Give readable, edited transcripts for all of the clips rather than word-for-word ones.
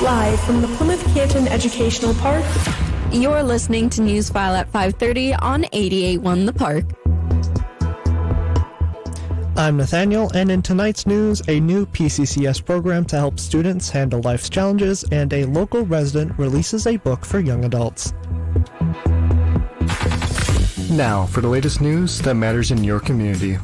Live from the Plymouth Canton Educational Park. You're listening to Newsfile at 5:30 on 88.1 The Park. I'm Nathaniel, and in tonight's news, a new P-CCS program to help students handle life's challenges, and a local resident releases a book for young adults. Now, for the latest news that matters in your community.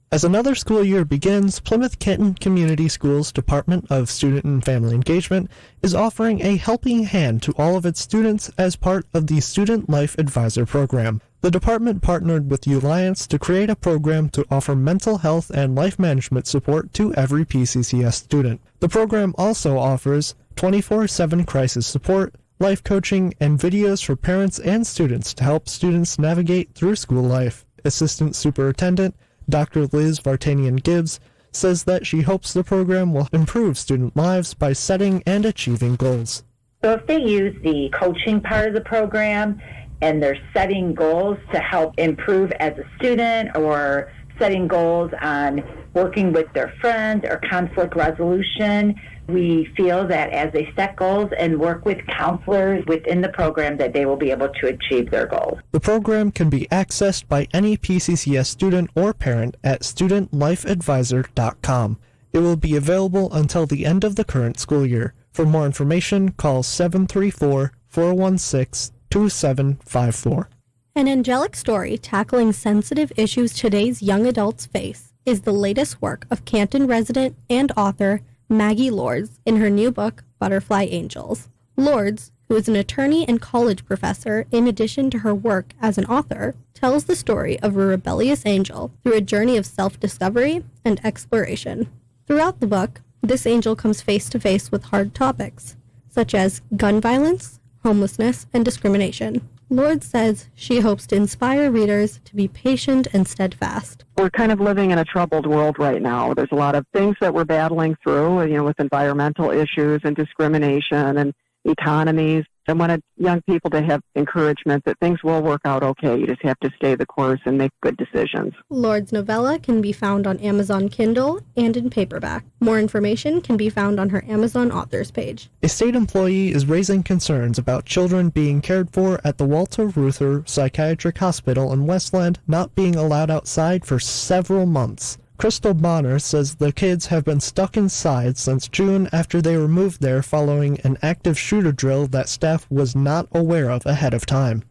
As another school year begins, Plymouth Canton Community Schools Department of Student and Family Engagement is offering a helping hand to all of its students as part of the Student Life Advisor program. The department partnered with Alliance to create a program to offer mental health and life management support to every P-CCS student. The program also offers 24/7 crisis support, life coaching, and videos for parents and students to help students navigate through school life. Assistant Superintendent Dr. Liz Vartanian-Gibbs says that she hopes the program will improve student lives by setting and achieving goals. So if they use the coaching part of the program and they're setting goals to help improve as a student, or setting goals on working with their friends or conflict resolution, we feel that as they set goals and work with counselors within the program, that they will be able to achieve their goals. The program can be accessed by any P-CCS student or parent at studentlifeadvisor.com. It will be available until the end of the current school year. For more information, call 734-416-2754. An angelic story tackling sensitive issues today's young adults face is the latest work of Canton resident and author Maggie Lords in her new book, Butterfly Angels. Lords, who is an attorney and college professor in addition to her work as an author, tells the story of a rebellious angel through a journey of self-discovery and exploration. Throughout the book, this angel comes face to face with hard topics, such as gun violence, homelessness, and discrimination. Lord says she hopes to inspire readers to be patient and steadfast. We're kind of living in a troubled world right now. There's a lot of things that we're battling through, with environmental issues and discrimination and economies. I wanted young people to have encouragement that things will work out okay. You just have to stay the course and make good decisions. Lord's novella can be found on Amazon Kindle and in paperback. More information can be found on her Amazon authors page. A state employee is raising concerns about children being cared for at the Walter Reuther Psychiatric Hospital in Westland not being allowed outside for several months. Crystal Bonner says the kids have been stuck inside since June after they were moved there following an active shooter drill that staff was not aware of ahead of time.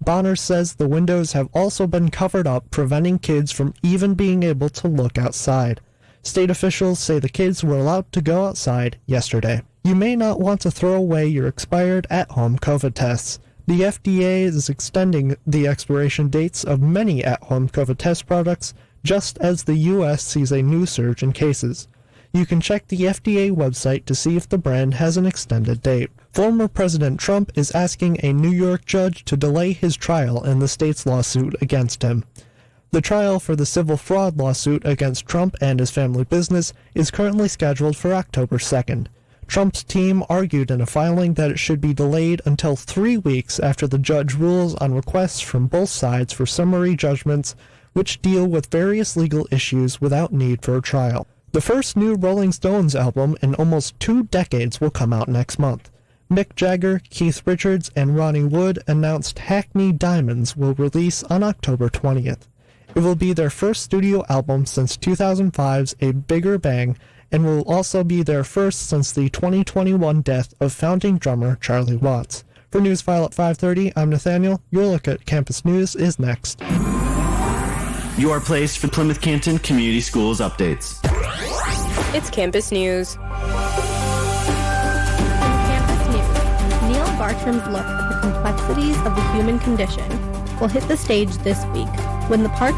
Bonner says the windows have also been covered up, preventing kids from even being able to look outside. State officials say the kids were allowed to go outside yesterday. You may not want to throw away your expired at-home COVID tests. The FDA is extending the expiration dates of many at-home COVID test products, just as the U.S. sees a new surge in cases. You can check the FDA website to see if the brand has an extended date. Former President Trump is asking a New York judge to delay his trial in the state's lawsuit against him. The trial for the civil fraud lawsuit against Trump and his family business is currently scheduled for October 2nd. Trump's team argued in a filing that it should be delayed until 3 weeks after the judge rules on requests from both sides for summary judgments which deal with various legal issues without need for a trial. The first new Rolling Stones album in almost 2 decades will come out next month. Mick Jagger, Keith Richards, and Ronnie Wood announced Hackney Diamonds will release on October 20th. It will be their first studio album since 2005's A Bigger Bang, and will also be their first since the 2021 death of founding drummer Charlie Watts. For Newsfile at 5:30, I'm Nathaniel. Your look at campus news is next. Your place for Plymouth Canton Community Schools updates. It's Campus News. Campus News. Neil Bartram's look at the complexities of the human condition will hit the stage this week when the Park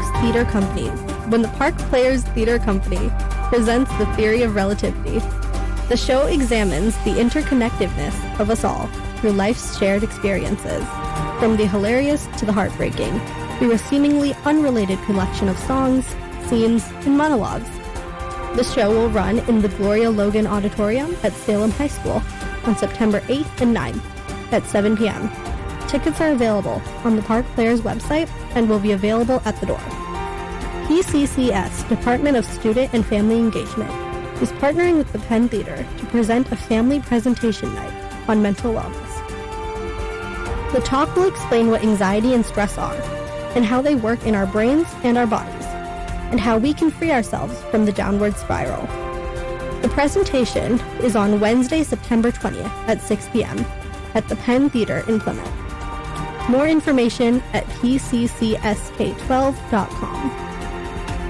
Players Theater Company presents The Theory of Relativity. The show examines the interconnectedness of us all through life's shared experiences, from the hilarious to the heartbreaking, through a seemingly unrelated collection of songs, scenes, and monologues. The show will run in the Gloria Logan Auditorium at Salem High School on September 8th and 9th at 7 p.m. Tickets are available on the Park Players website and will be available at the door. P-CCS, Department of Student and Family Engagement, is partnering with the Penn Theater to present a family presentation night on mental wellness. The talk will explain what anxiety and stress are, and how they work in our brains and our bodies, and how we can free ourselves from the downward spiral. The presentation is on Wednesday, September 20th at 6 p.m. at the Penn Theater in Plymouth. More information at P-CCS12.com.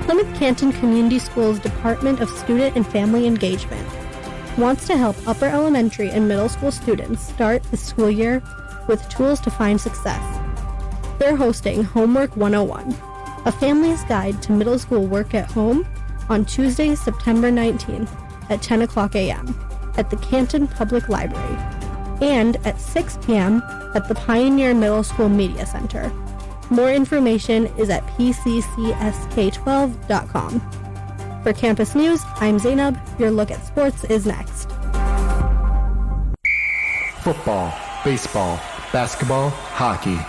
Plymouth Canton Community Schools Department of Student and Family Engagement wants to help upper elementary and middle school students start the school year with tools to find success. They're hosting Homework 101, a family's guide to middle school work at home, on Tuesday, September 19th at 10 o'clock a.m. at the Canton Public Library, and at 6 p.m. at the Pioneer Middle School Media Center. More information is at pccsk12.com. For Campus News, I'm Zainab. Your look at sports is next. Football, baseball, basketball, hockey.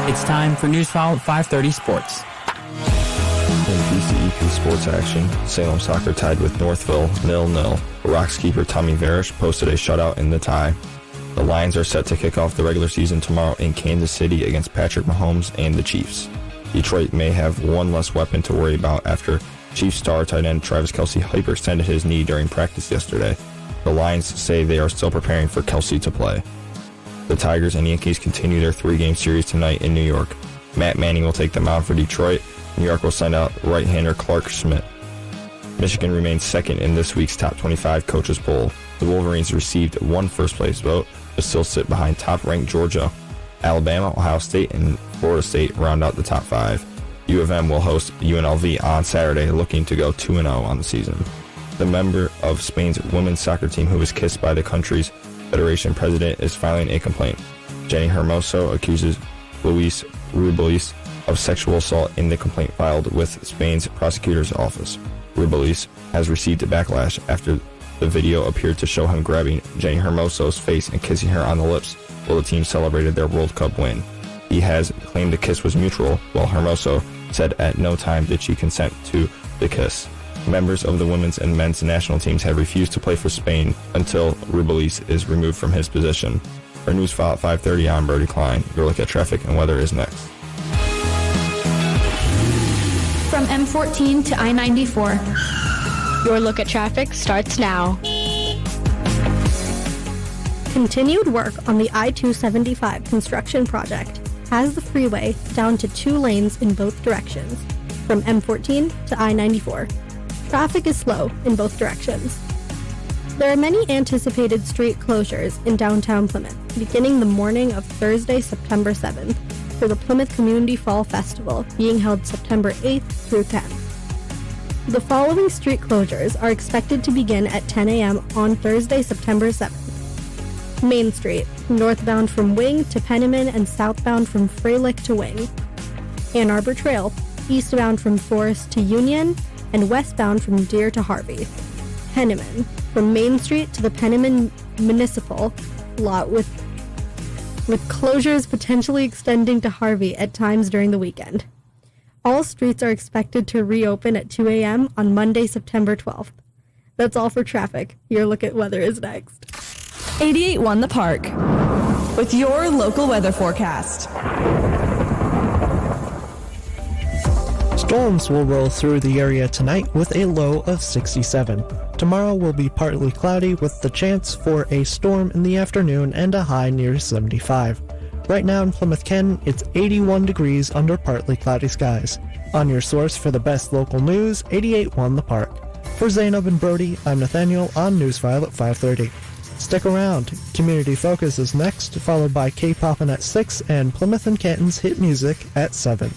It's time for Newsfile at 5:30 Sports. In PCEP sports action, Salem Soccer tied with Northville 0-0. Rocks keeper Tommy Varish posted a shutout in the tie. The Lions are set to kick off the regular season tomorrow in Kansas City against Patrick Mahomes and the Chiefs. Detroit may have one less weapon to worry about after Chiefs star tight end Travis Kelce hyperextended his knee during practice yesterday. The Lions say they are still preparing for Kelce to play. The Tigers and Yankees continue their 3-game series tonight in New York. Matt Manning will take them out for Detroit. New York will send out right-hander Clark Schmidt. Michigan remains second in this week's top 25 coaches poll. The Wolverines received one first-place vote, but still sit behind top-ranked Georgia. Alabama, Ohio State, and Florida State round out the top 5. U of M will host UNLV on Saturday, looking to go 2-0 on the season. The member of Spain's women's soccer team who was kissed by the country's Federation president is filing a complaint. Jenny Hermoso accuses Luis Rubiales of sexual assault in the complaint filed with Spain's prosecutor's office. Rubiales has received a backlash after the video appeared to show him grabbing Jenny Hermoso's face and kissing her on the lips while the team celebrated their World Cup win. He has claimed the kiss was mutual, while Hermoso said at no time did she consent to the kiss. Members of the women's and men's national teams have refused to play for Spain until Rubiales is removed from his position. For Newsfile at 5:30, I'm Brody Klein. Your look at traffic and weather is next. From M14 to I-94. Your look at traffic starts now. Continued work on the I-275 construction project has the freeway down to 2 lanes in both directions, from M14 to I-94. Traffic is slow in both directions. There are many anticipated street closures in downtown Plymouth, beginning the morning of Thursday, September 7th, for the Plymouth Community Fall Festival, being held September 8th through 10th. The following street closures are expected to begin at 10 a.m. on Thursday, September 7th. Main Street, northbound from Wing to Penniman and southbound from Freilich to Wing. Ann Arbor Trail, eastbound from Forest to Union and westbound from Deer to Harvey. Penniman, from Main Street to the Penniman Municipal lot with closures potentially extending to Harvey at times during the weekend. All streets are expected to reopen at 2 a.m. on Monday, September 12th. That's all for traffic. Your look at weather is next. 88.1 The Park, with your local weather forecast. Storms will roll through the area tonight with a low of 67. Tomorrow will be partly cloudy with the chance for a storm in the afternoon and a high near 75. Right now in Plymouth, Canton, it's 81 degrees under partly cloudy skies. On your source for the best local news, 88.1 The Park. For Zainab and Brody, I'm Nathaniel on Newsfile at 5:30. Stick around. Community Focus is next, followed by K-Poppin' at 6 and Plymouth and Canton's hit music at 7.